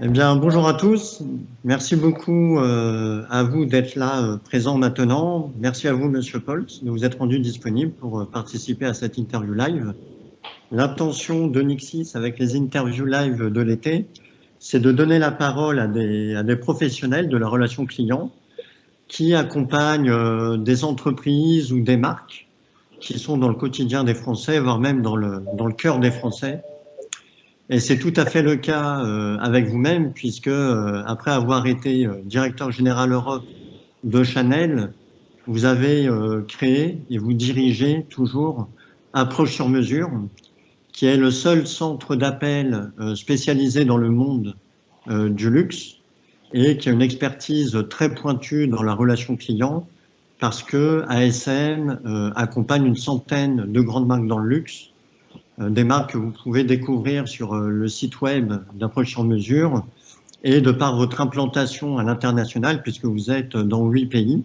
Eh bien, bonjour à tous. Merci beaucoup à vous d'être là présent maintenant. Merci à vous, Monsieur Poltz, de vous être rendu disponible pour participer à cette interview live. L'intention de Nixis avec les interviews live de l'été, c'est de donner la parole à des professionnels de la relation client qui accompagnent des entreprises ou des marques qui sont dans le quotidien des Français, voire même dans le cœur des Français. Et c'est tout à fait le cas avec vous-même, puisque après avoir été directeur général Europe de Chanel, vous avez créé et vous dirigez toujours Approche sur mesure, qui est le seul centre d'appel spécialisé dans le monde du luxe et qui a une expertise très pointue dans la relation client, parce que ASM accompagne une centaine de grandes marques dans le luxe, des marques que vous pouvez découvrir sur le site web d'Approche sur mesure et de par votre implantation à l'international, puisque vous êtes dans 8 pays.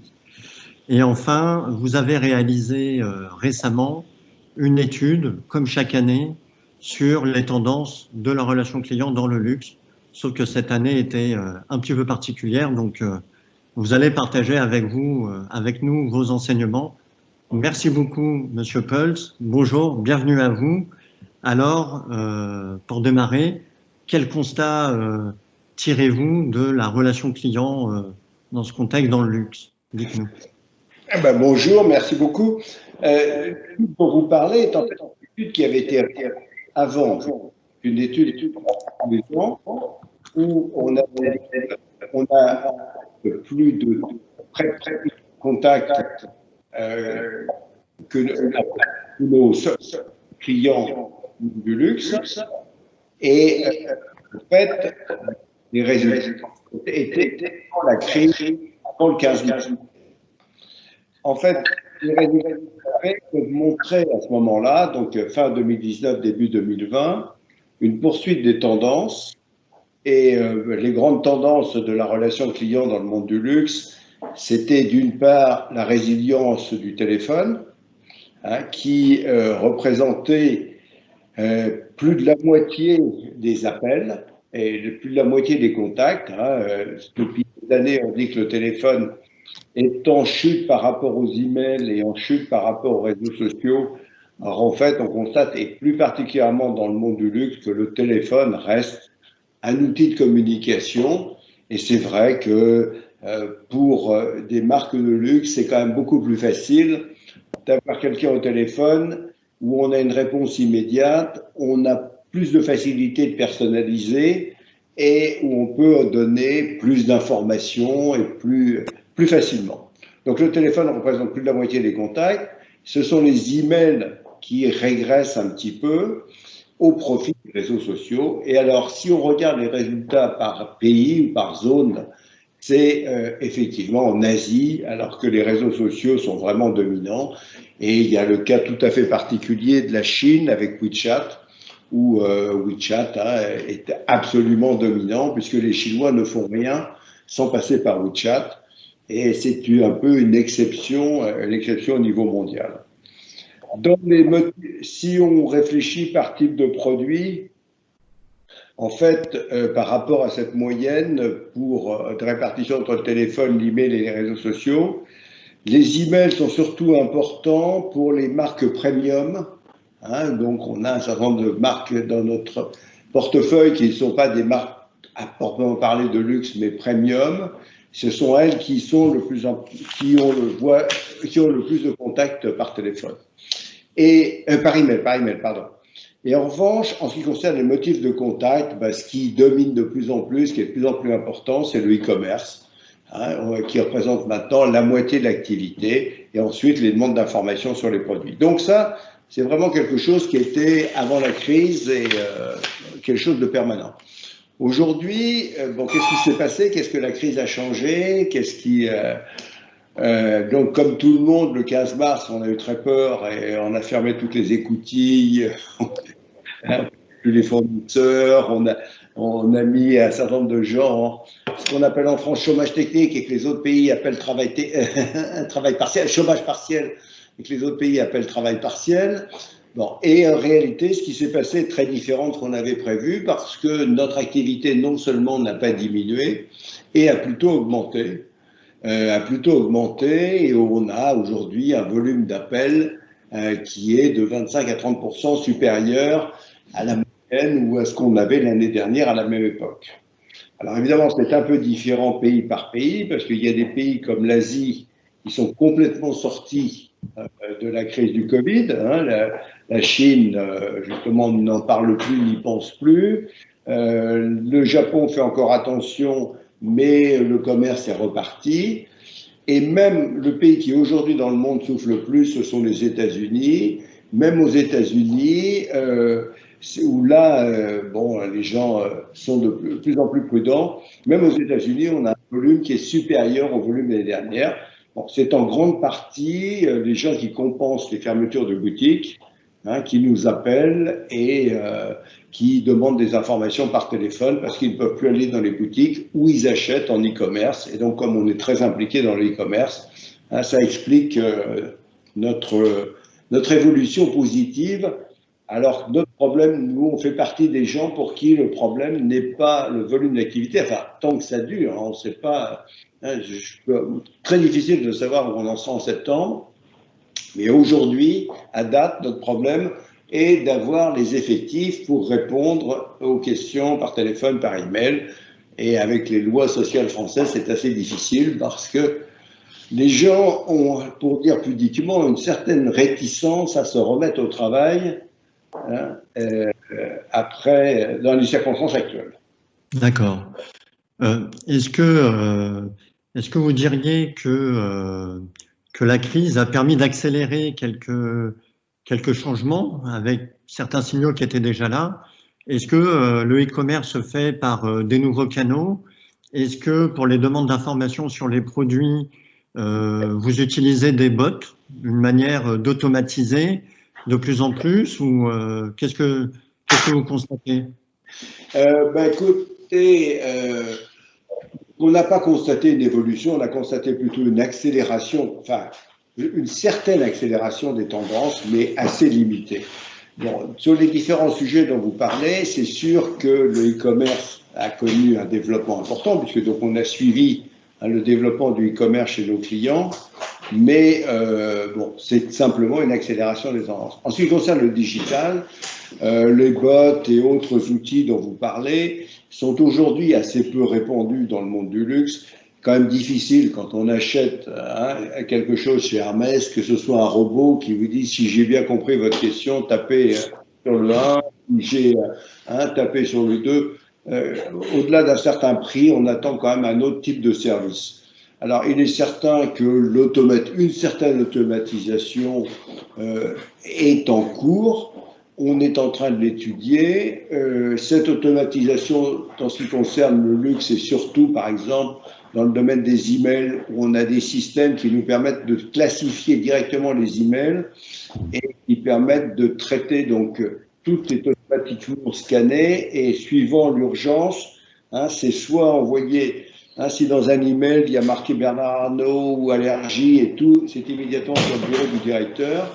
Et enfin, vous avez réalisé récemment une étude, comme chaque année, sur les tendances de la relation client dans le luxe, sauf que cette année était un petit peu particulière, donc vous allez partager avec nous, vos enseignements. Merci beaucoup, Monsieur Poltz. Bonjour, bienvenue à vous. Alors, pour démarrer, quel constat tirez-vous de la relation client dans ce contexte dans le luxe? Dites-nous. Bonjour, merci beaucoup. Pour vous parler est en fait une étude qui avait été avant, une étude où on a plus de contacts que nos clients du luxe, et en fait, les résultats étaient dans la crise, dans le 15 mars. En fait, les résultats peuvent montrer à ce moment-là, donc fin 2019, début 2020, une poursuite des tendances. Et les grandes tendances de la relation client dans le monde du luxe, c'était d'une part la résilience du téléphone, qui représentait plus de la moitié des appels et plus de la moitié des contacts. Depuis des années, on dit que le téléphone est en chute par rapport aux emails et en chute par rapport aux réseaux sociaux. Alors en fait, on constate, et plus particulièrement dans le monde du luxe, que le téléphone reste un outil de communication. Et c'est vrai que pour des marques de luxe, c'est quand même beaucoup plus facile d'avoir quelqu'un au téléphone où on a une réponse immédiate, on a plus de facilité de personnaliser et où on peut donner plus d'informations et plus facilement. Donc le téléphone représente plus de la moitié des contacts. Ce sont les emails qui régressent un petit peu au profit des réseaux sociaux. Et alors, si on regarde les résultats par pays ou par zone, c'est effectivement en Asie, alors que les réseaux sociaux sont vraiment dominants. Et il y a le cas tout à fait particulier de la Chine avec WeChat, où WeChat est absolument dominant, puisque les Chinois ne font rien sans passer par WeChat. Et c'est un peu une exception au niveau mondial. Si on réfléchit par type de produit, en fait, par rapport à cette moyenne de répartition entre le téléphone, l'email et les réseaux sociaux, les emails sont surtout importants pour les marques premium. Donc, on a un certain nombre de marques dans notre portefeuille qui ne sont pas des marques à proprement parler de luxe, mais premium. Ce sont elles qui ont le plus de contacts par téléphone. Et par email, pardon. Et en revanche, en ce qui concerne les motifs de contact, ce qui domine de plus en plus, ce qui est de plus en plus important, c'est le e-commerce, qui représente maintenant la moitié de l'activité, et ensuite les demandes d'informations sur les produits. Donc ça, c'est vraiment quelque chose qui était avant la crise et quelque chose de permanent. Aujourd'hui, qu'est-ce qui s'est passé? Qu'est-ce que la crise a changé? Donc, comme tout le monde, le 15 mars, on a eu très peur et on a fermé toutes les écoutilles, plus les fournisseurs, on a mis un certain nombre de gens, ce qu'on appelle en France chômage technique et que les autres pays appellent travail partiel, chômage partiel et que les autres pays appellent travail partiel. Bon, et en réalité, ce qui s'est passé est très différent de ce qu'on avait prévu parce que notre activité non seulement n'a pas diminué et a plutôt augmenté. Et on a aujourd'hui un volume d'appels qui est de 25 à 30% supérieur à la moyenne ou à ce qu'on avait l'année dernière à la même époque. Alors évidemment, c'est un peu différent pays par pays, parce qu'il y a des pays comme l'Asie qui sont complètement sortis de la crise du Covid. Hein. La Chine, justement, n'en parle plus, n'y pense plus. Le Japon fait encore attention, mais le commerce est reparti. Et même le pays qui aujourd'hui dans le monde souffle le plus, ce sont les États-Unis. Même aux États-Unis, où là, bon, les gens sont de plus en plus prudents. Même aux États-Unis, on a un volume qui est supérieur au volume de l'année dernière. Bon, c'est en grande partie les gens qui compensent les fermetures de boutiques, hein, qui nous appellent et qui demandent des informations par téléphone parce qu'ils ne peuvent plus aller dans les boutiques où ils achètent en e-commerce. Et donc, comme on est très impliqué dans le e-commerce, hein, ça explique notre évolution positive. Alors, notre problème, nous, on fait partie des gens pour qui le problème n'est pas le volume d'activité. Enfin, tant que ça dure, hein, on ne sait pas. Hein, très difficile de savoir où on en sera en septembre. Mais aujourd'hui, à date, notre problème est d'avoir les effectifs pour répondre aux questions par téléphone, par email. Et avec les lois sociales françaises, c'est assez difficile parce que les gens ont, pour dire pudiquement, une certaine réticence à se remettre au travail, hein, après, dans les circonstances actuelles. D'accord. Est-ce que vous diriez que la crise a permis d'accélérer quelques changements avec certains signaux qui étaient déjà là? Est-ce que le e-commerce se fait par des nouveaux canaux? Est-ce que pour les demandes d'informations sur les produits, vous utilisez des bots, une manière d'automatiser de plus en plus, ou qu'est-ce que vous constatez? Écoutez, on n'a pas constaté une évolution, on a constaté plutôt une accélération, enfin une certaine accélération des tendances, mais assez limitée. Bon, sur les différents sujets dont vous parlez, c'est sûr que le e-commerce a connu un développement important, puisque donc on a suivi le développement du e-commerce chez nos clients, mais bon, c'est simplement une accélération des tendances. En ce qui concerne le digital, les bots et autres outils dont vous parlez sont aujourd'hui assez peu répandus dans le monde du luxe. Quand même difficile quand on achète quelque chose chez Hermès, que ce soit un robot qui vous dit si j'ai bien compris votre question, tapez sur le 1, j'ai tapé sur le 2. Au-delà d'un certain prix, on attend quand même un autre type de service. Alors, il est certain que une certaine automatisation est en cours. On est en train de l'étudier. Cette automatisation, en ce qui concerne le luxe, et surtout, par exemple, dans le domaine des emails, où on a des systèmes qui nous permettent de classifier directement les emails et qui permettent de traiter, donc, tout est automatiquement scanné et suivant l'urgence, c'est soit envoyé. Si dans un email, il y a marqué Bernard Arnault ou allergie et tout, c'est immédiatement sur le bureau du directeur.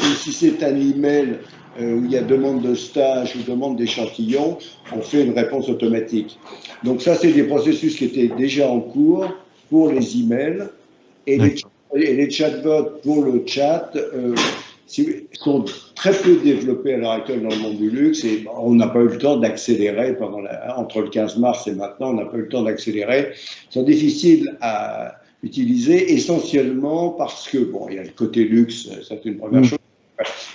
Et si c'est un email où il y a demande de stage ou demande d'échantillon, on fait une réponse automatique. Donc ça, c'est des processus qui étaient déjà en cours pour les emails. Et les chatbots pour le chat sont très peu développés à l'heure actuelle dans le monde du luxe et on n'a pas eu le temps d'accélérer entre le 15 mars et maintenant, on n'a pas eu le temps d'accélérer. Ils sont difficiles à utiliser essentiellement parce que, bon, il y a le côté luxe, ça c'est une première chose.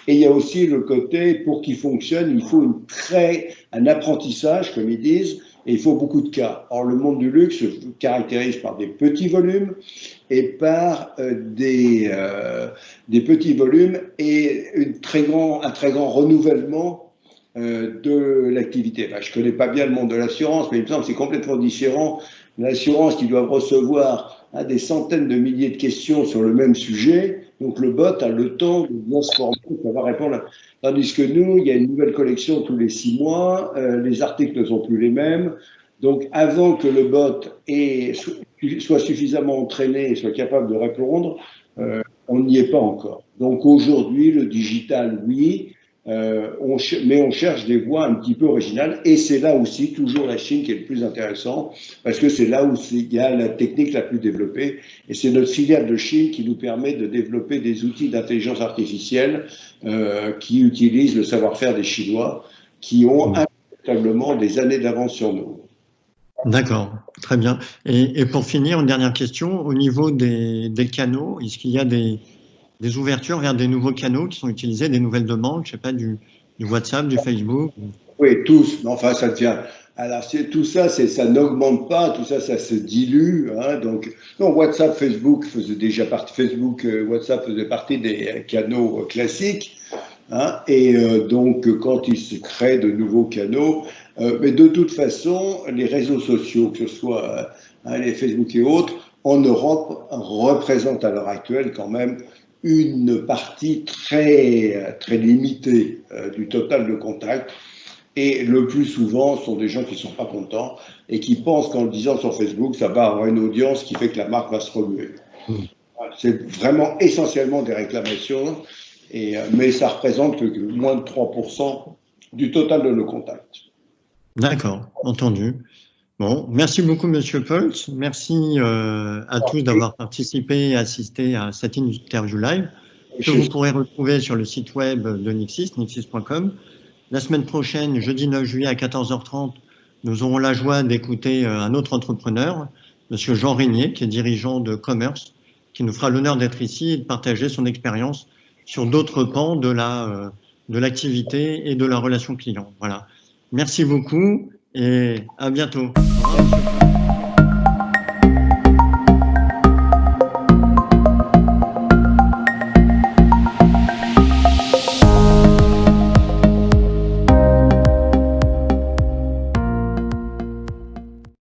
Et il y a aussi le côté, pour qu'il fonctionne, il faut un apprentissage, comme ils disent, et il faut beaucoup de cas. Or, le monde du luxe se caractérise par des petits volumes et par des petits volumes et un très grand renouvellement de l'activité. Enfin, je ne connais pas bien le monde de l'assurance, mais il me semble que c'est complètement différent. L'assurance qui doit recevoir des centaines de milliers de questions sur le même sujet. Donc le bot a le temps de bien se former, de savoir répondre. Tandis que nous, il y a une nouvelle collection tous les 6 mois, les articles ne sont plus les mêmes. Donc avant que le bot soit suffisamment entraîné et soit capable de répondre, on n'y est pas encore. Donc aujourd'hui, le digital, oui, mais on cherche des voies un petit peu originales, et c'est là aussi toujours la Chine qui est le plus intéressant, parce que c'est là où il y a la technique la plus développée, et c'est notre filiale de Chine qui nous permet de développer des outils d'intelligence artificielle qui utilisent le savoir-faire des Chinois, qui ont indiscutablement des années d'avance sur nous. D'accord, très bien. Et pour finir, une dernière question, au niveau des canaux, est-ce qu'il y a des ouvertures vers des nouveaux canaux qui sont utilisés, des nouvelles demandes, je sais pas, du WhatsApp, du Facebook? Oui, tous, mais enfin ça devient. Alors tout ça, ça n'augmente pas, tout ça, ça se dilue. Hein, donc, non, WhatsApp, Facebook faisait déjà partie. Facebook, WhatsApp faisait partie des canaux classiques. Hein, et donc, quand il se crée de nouveaux canaux, mais de toute façon, les réseaux sociaux, que ce soit les Facebook et autres, en Europe, représentent à l'heure actuelle quand même une partie très, très limitée du total de contacts. Et le plus souvent, ce sont des gens qui ne sont pas contents et qui pensent qu'en le disant sur Facebook, ça va avoir une audience qui fait que la marque va se remuer. C'est vraiment essentiellement des réclamations, mais ça représente que moins de 3% du total de nos contacts. D'accord, entendu. Bon, merci beaucoup, Monsieur Pöltz. Merci à tous d'avoir participé et assisté à cette interview live que vous pourrez retrouver sur le site web de Nixis, nixis.com. La semaine prochaine, jeudi 9 juillet à 14h30, nous aurons la joie d'écouter un autre entrepreneur, Monsieur Jean Régnier, qui est dirigeant de Commerce, qui nous fera l'honneur d'être ici et de partager son expérience sur d'autres pans de l'activité et de la relation client. Voilà. Merci beaucoup et à bientôt. Au revoir, monsieur.